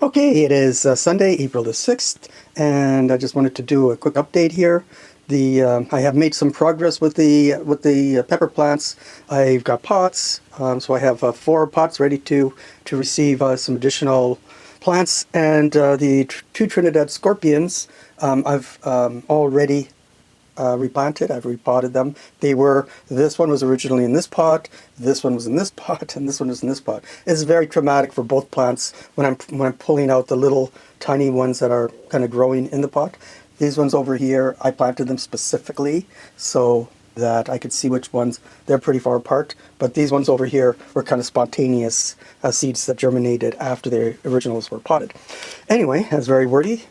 Okay, it is Sunday, April the 6th, and I just wanted to do a quick update here. I have made some progress with the pepper plants. I've got pots, so I have 4 pots ready to receive some additional plants, and the two Trinidad scorpions I've already replanted. I've repotted them. This one was originally in this pot, this one was in this pot, and this one was in this pot. It's very traumatic for both plants when I'm pulling out the little tiny ones that are kind of growing in the pot. These ones over here, I planted them specifically so that I could see which ones. They're pretty far apart, but these ones over here were kind of spontaneous seeds that germinated after the originals were potted. Anyway, that's very wordy,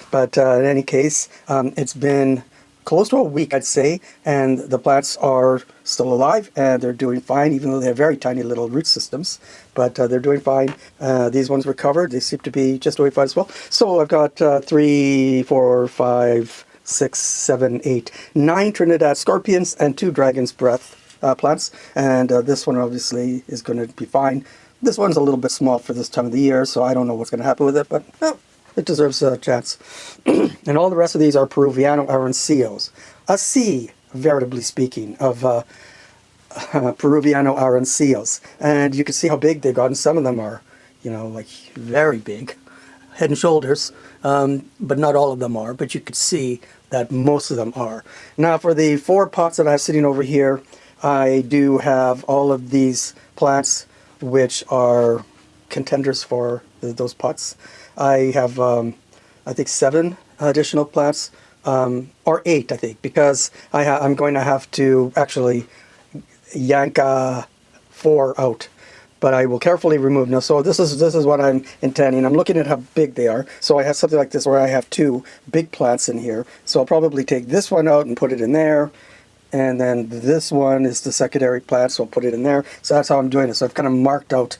but in any case, it's been close to a week, I'd say, and the plants are still alive and they're doing fine, even though they have very tiny little root systems, but they're doing fine. These ones recovered. They seem to be just doing fine as well. So I've got 3, 4, 5, 6, 7, 8, 9 Trinidad scorpions and 2 dragon's breath plants, and this one obviously is going to be fine. This one's a little bit small for this time of the year, so I don't know what's going to happen with it, but well, it deserves a chance. And all the rest of these are Peruviano arancillos. A sea, veritably speaking, of Peruviano arancillos. And you can see how big they've gotten. Some of them are, like very big, head and shoulders. But not all of them are, but you could see that most of them are. Now for the 4 pots that I have sitting over here, I do have all of these plants which are contenders for those pots. I have, I think, 7 additional plants, or 8, I think, because I'm going to have to actually yank 4 out, but I will carefully remove. Now, so this is what I'm intending. I'm looking at how big they are. So I have something like this where I have 2 big plants in here. So I'll probably take this one out and put it in there. And then this one is the secondary plant, so I'll put it in there. So that's how I'm doing it. So I've kind of marked out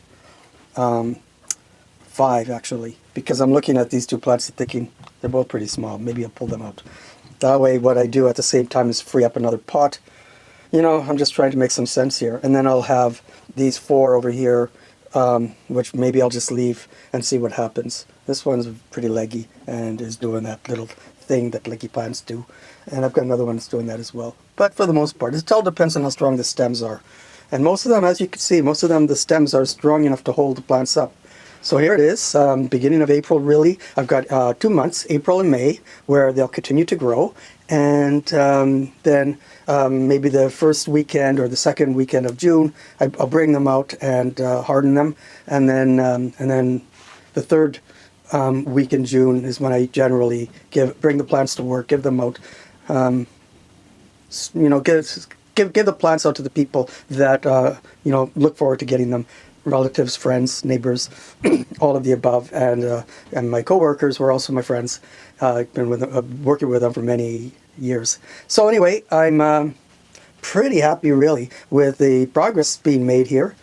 5 actually, because I'm looking at these 2 plants and thinking they're both pretty small. Maybe I'll pull them out. That way what I do at the same time is free up another pot. I'm just trying to make some sense here. And then I'll have these 4 over here, which maybe I'll just leave and see what happens. This one's pretty leggy and is doing that little thing that leggy plants do. And I've got another one that's doing that as well. But for the most part, it all depends on how strong the stems are. And most of them, as you can see, the stems are strong enough to hold the plants up. So here it is, beginning of April really. I've got 2 months, April and May, where they'll continue to grow. And then maybe the first weekend or the second weekend of June, I'll bring them out and harden them. And then the third week in June is when I generally bring the plants to work, give them out, give the plants out to the people that look forward to getting them. Relatives, friends, neighbors, all of the above, and my coworkers were also my friends. I've been working with them for many years. So anyway, I'm pretty happy really with the progress being made here.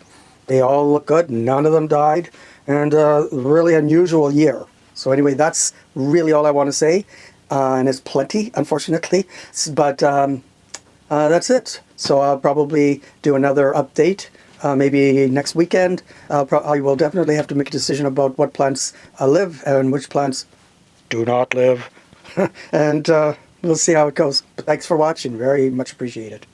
They all look good. None of them died, and really unusual year. So anyway, that's really all I want to say, and it's plenty, unfortunately. But that's it. So I'll probably do another update. Maybe next weekend. I will definitely have to make a decision about what plants live and which plants do not live. And we'll see how it goes. But thanks for watching. Very much appreciated.